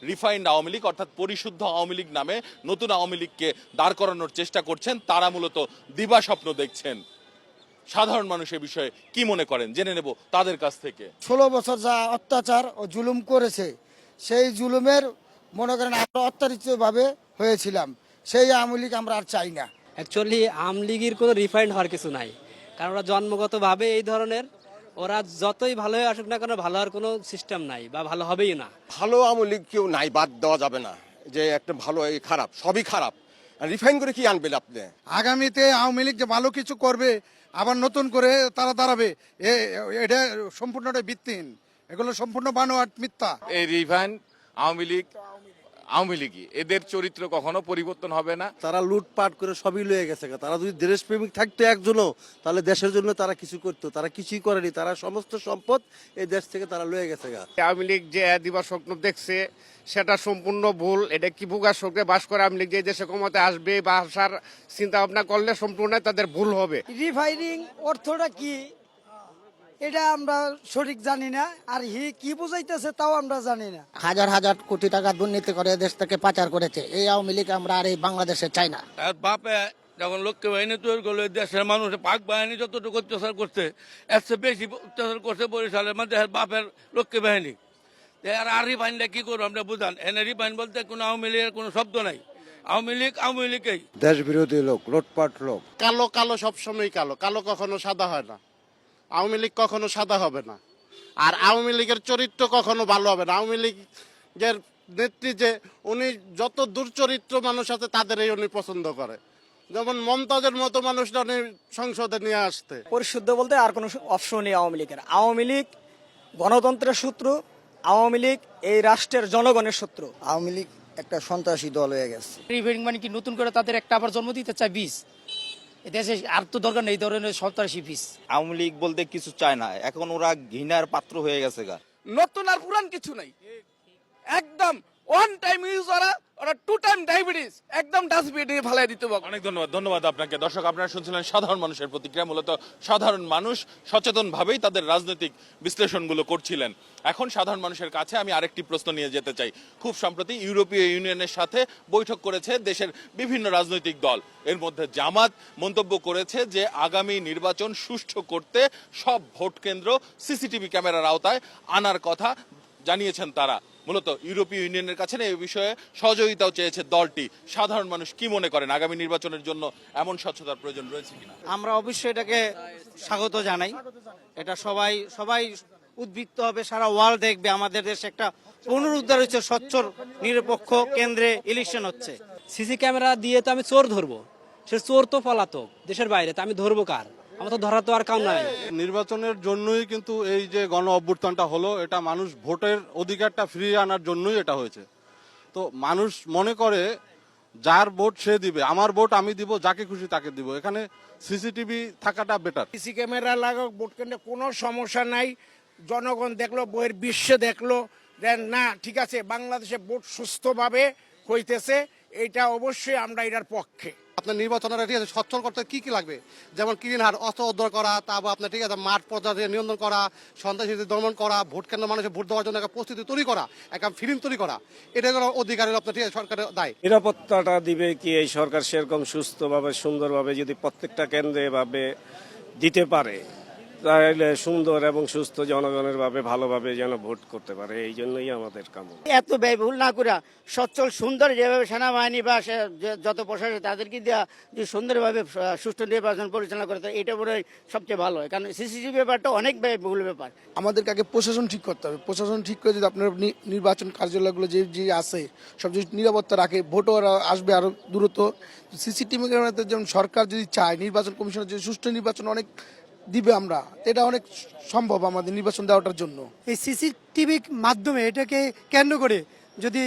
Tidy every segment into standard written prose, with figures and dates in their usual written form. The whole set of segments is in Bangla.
রিফাইন্ড আওয়ামী লীগ অর্থাৎ পরিশুদ্ধ আওয়ামী লীগ নামে নতুন আওয়ামী লীগকে দাঁড় করানোর চেষ্টা করছেন, তারা মূলত দিবা স্বপ্ন দেখছেন। সাধারণ মানুষ এ বিষয়ে কি মনে করেন জেনে নেব তাদের কাছ থেকে। 16 বছর যা অত্যাচার ও জুলুম করেছে, সেই জুলুমের মনে করেন আমরা অত্যাচারিতভাবে হয়েছিলাম, সেই আওয়ামী লীগ আমরা আর চাই না। অ্যাকচুয়ালি আওয়ামী লীগের কোনো রিফাইন্ড হওয়ার কিছু নাই, কারণ ওরা জন্মগতভাবে এই ধরনের, ওরা যতই ভালো হয়ে আসুক না কেন ভালো হওয়ার কোনো সিস্টেম নাই বা ভালো হবেই না। ভালো আওয়ামী লীগ কেউ নাই, বাদ দেওয়া যাবে না যে একটা ভালো এই খারাপ, সবই খারাপ। রিফাইন করে কি আনবেন আপনি? আগামীতে আওয়ামী লীগ যে ভালো কিছু করবে, আবার নতুন করে তারা দাঁড়াবে, এটা সম্পূর্ণটা ভিত্তিহীন, এগুলো সম্পূর্ণ বানোয়াট, মিথ্যা। এই রিফাইন আওয়ামী লীগই, এদের চরিত্র কখনো পরিবর্তন হবে না। তারা লুটপাট করে সবই লয়ে গেছে। তারা যদি দেশপ্রেমিক থাকতো একজনও, তাহলে দেশের জন্য তারা কিছু করতো। তারা কিছুই করেনি, তারা সমস্ত সম্পদ এই দেশ থেকে তারা লয়ে গেছে। আওয়ামী লীগ যে দিবস স্বপ্ন দেখছে সেটা সম্পূর্ণ ভুল। এটা কি বুকার শোকে বাস করে আওয়ামী লীগ যে দেশে ক্ষমতা আসবে বা আসার চিন্তা ভাবনা করলে সম্পূর্ণ তাদের ভুল হবে। রিফাইনিং অর্থটা কি এটা আমরা সঠিক জানি না, আর কি বুঝাইতেছে তাও আমরা জানি না। হাজার হাজার কোটি টাকা দুর্নীতি করে দেশ থেকে পাচার করেছে এই আওয়ামী লীগ আমরা আর এই বাংলাদেশে চাই না। বাপে যখন লক্ষ্মী বাহিনী তৈরি করলো, দেশের মানুষ পাক বাহিনী যতটুকু অত্যাচার করছে এর চেয়ে বেশি অত্যাচার করছে বরিশালের মধ্যে বাপের লক্ষ্মী বাহিনী। আর রিফাইনটা কি করবো আমরা বুঝান, এনে রিফাইন বলতে কোনো আওয়ামী লীগের কোনো শব্দ নাই। আওয়ামী লীগই দেশ বিরোধী লোক, লুটপাট লোক। কালো কালো সবসময় কালো, কালো কখনো সাদা হয় না। আওয়ামী লীগ কখনো সাদা হবে না, আর আওয়ামী লীগের চরিত্র কখনো ভালো হবে না। আওয়ামী লীগের নেত্রী যে উনি যত দুর্চরিত্র মানুষ আছে তাদের উনি পছন্দ করে, যেমন মমতাজের মতো মানুষটা উনি সংসদে নিয়ে আসতে। পরিশুদ্ধ বলতে আর কোনো অপশন নেই আওয়ামী লীগের। আওয়ামী লীগ গণতন্ত্রের শত্রু, আওয়ামী লীগ এই রাষ্ট্রের জনগণের শত্রু। আওয়ামী লীগ একটা সন্ত্রাসী দল হয়ে গেছে। রিফাইনিং মানে কি নতুন করে তাদের একটা আবার জন্ম দিতে চায় বীজ, দেশে আর তো দরকার নেই ধরনের সন্ত্রাসী বীজ। আওয়ামী লীগ বলতে কিছু চায় না, এখন ওরা ঘৃণার পাত্র হয়ে গেছে। নতুন আর পুরান কিছু নাই, একদম ওয়ান টাইম ইউজ ওরা টু টাইম ডায়াবেটিস একদম ডাস্টবিনে ফেলাই দিতে হবে। অনেক ধন্যবাদ আপনাকে। দর্শক, আপনারা শুনছিলেন সাধারণ মানুষের প্রতিক্রিয়া। মূলত সাধারণ মানুষ সচেতন ভাবেই তাদের রাজনৈতিক বিশ্লেষণগুলো করছিলেন। এখন সাধারণ মানুষের কাছে আমি আরেকটি প্রশ্ন নিয়ে যেতে চাই। খুব সম্প্রতি ইউরোপীয় ইউনিয়নের সাথে বৈঠক করেছে দেশের বিভিন্ন রাজনৈতিক দল। এর মধ্যে জামাত মন্তব্য করেছে যে আগামী নির্বাচন সুষ্ঠু করতে সব ভোট কেন্দ্র সিসিটিভি ক্যামেরার আওতায় আনার কথা জানিয়েছেন তারা। মূলত ইউরোপীয় ইউনিয়নের কাছে এই বিষয়ে সহযোগিতাও চেয়েছে দলটি। সাধারণ মানুষ কি মনে করেন, আগামী নির্বাচনের জন্য এমন স্বচ্ছতার প্রয়োজন রয়েছে কিনা? আমরা অবশ্যই এটাকে স্বাগত জানাই। এটা সবাই উদ্বৃত্ত হবে, সারা ওয়ার্ল্ড দেখবে আমাদের দেশে একটা পুনরুদ্ধার হচ্ছে, স্বচ্ছ নিরপেক্ষ কেন্দ্রে ইলেকশন হচ্ছে। সিসি ক্যামেরা দিয়ে তো আমি চোর ধরবো, সে চোর তো পলাতক দেশের বাইরে, তো আমি ধরবো কার? আমার তো ধরা তো আর কাম নাই। নির্বাচনের জন্যই কিন্তু এই যে গণ অভ্যুত্থানটা হলো, এটা মানুষ ভোটের অধিকারটা ফিরিয়ে আনার জন্যই এটা হয়েছে। তো মানুষ মনে করে যার ভোট সে দিবে, আমার ভোট আমি দিব, যাকে খুশি তাকে দিব। এখানে সিসিটিভি থাকাটা বেটার। সিসি ক্যামেরা লাগাক, ভোট কেন্দ্রে কোনো সমস্যা নাই। জনগণ দেখলো, বইয়ের বিশ্বে দেখলো যে না ঠিক আছে, বাংলাদেশে ভোট সুস্থভাবে হইতেছে। এইটা অবশ্যই আমরা এটার পক্ষে। আপনার নির্বাচনের ঠিক আছে সচ্ছল করতে কি কি লাগবে, যেমন কিরিন হার অস্ত্র উদ্ধার করা, তারপর আপনার ঠিক আছে মাঠ পর্যায়ে নিয়ন্ত্রণ করা, সন্ত্রাসীদের দমন করা, ভোট কেন্দ্র মানুষের ভোট দেওয়ার জন্য একটা প্রস্তুতি তৈরি করা, একটা ফিল্ম তৈরি করা, এটা হলো অধিকারের আপনার ঠিক আছে সরকারের দায়। নিরাপত্তাটা দিবে কি এই সরকার সেরকম সুস্থভাবে সুন্দরভাবে যদি প্রত্যেকটা কেন্দ্রে এভাবে দিতে পারে, তাহলে সুন্দর এবং সুস্থ জনগণের ভাবে ভালোভাবে যেন ভোট করতে পারে, এই জন্যই আমাদের কামনা। এত ব্যয়বহুল না করে সচ্ছল সুন্দর যেভাবে সেনাবাহিনী বা যত প্রশাসন তাদেরকে দেওয়া যে সুন্দরভাবে সুষ্ঠু নির্বাচন পরিচালনা করে, এটা মনে হয় সবচেয়ে ভালো হয়। কারণ সিসিটিভি ব্যাপারটা অনেক ব্যয়বহুল ব্যাপার। আমাদেরকে আগে প্রশাসন ঠিক করতে হবে। প্রশাসন ঠিক করে যদি আপনার নির্বাচন কার্যালয়গুলো যে আছে সব যদি নিরাপত্তা রাখে, ভোটও আসবে আরো দ্রুত। সিসিটিভি ক্যামেরাতে যেমন সরকার যদি চায়, নির্বাচন কমিশনের যদি সুষ্ঠু নির্বাচন অনেক দিবে, আমরা এটা অনেক সম্ভব আমাদের নির্বাচন দেওয়াটার জন্য। এই সিসিটিভির মাধ্যমে এটাকে কেন্দ্র করে যদি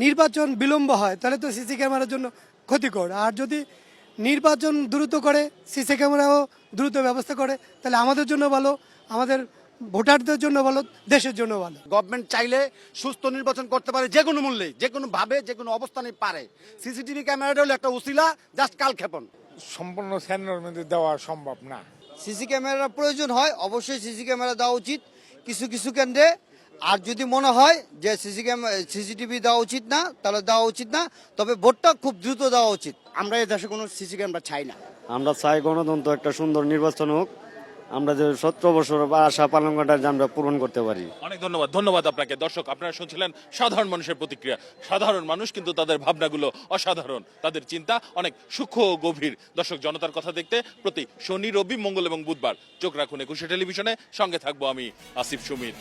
নির্বাচন বিলম্ব হয় তাহলে তো সিসি ক্যামেরার জন্য ক্ষতিকর। আর যদি নির্বাচন দ্রুত করে, সিসি ক্যামেরাও দ্রুত ব্যবস্থা করে, তাহলে আমাদের জন্য ভালো, আমাদের ভোটারদের জন্য ভালো, দেশের জন্য ভালো। গভর্নমেন্ট চাইলে সুস্থ নির্বাচন করতে পারে যে কোনো মূল্যে, যে কোনো ভাবে, যে কোনো অবস্থানে পারে। সিসিটিভি ক্যামেরাটা হলো একটা উসিলা, জাস্ট কালক্ষেপণ। সম্পূর্ণ স্যান্ডের মধ্যে দেওয়া সম্ভব না। সিসি ক্যামেরার প্রয়োজন হয়, অবশ্যই সিসি ক্যামেরা দেওয়া উচিত কিছু কিছু কেন্দ্রে। আর যদি মনে হয় যে সিসিটিভি দেওয়া উচিত না, তাহলে দেওয়া উচিত না, তবে ভোটটা খুব দ্রুত দেওয়া উচিত। আমরা এই দেশে কোনো সিসি ক্যামেরা চাই না। আমরা চাই গণতন্ত্র একটা সুন্দর নির্বাচন হোক, আমরা যে 17 বছর বা আশা পালন করাটা যে আমরা পূরণ করতে পারি। অনেক ধন্যবাদ আপনাকে। দর্শক, আপনারা শুনছিলেন সাধারণ মানুষের প্রতিক্রিয়া। সাধারণ মানুষ কিন্তু তাদের ভাবনাগুলো অসাধারণ, তাদের চিন্তা অনেক সূক্ষ্ম ও গভীর। দর্শক, জনতার কথা দেখতে প্রতি শনি, রবি, মঙ্গল এবং বুধবার চোখ রাখুন একুশে টেলিভিশনে। সঙ্গে থাকবো আমি আসিফ সুমিত।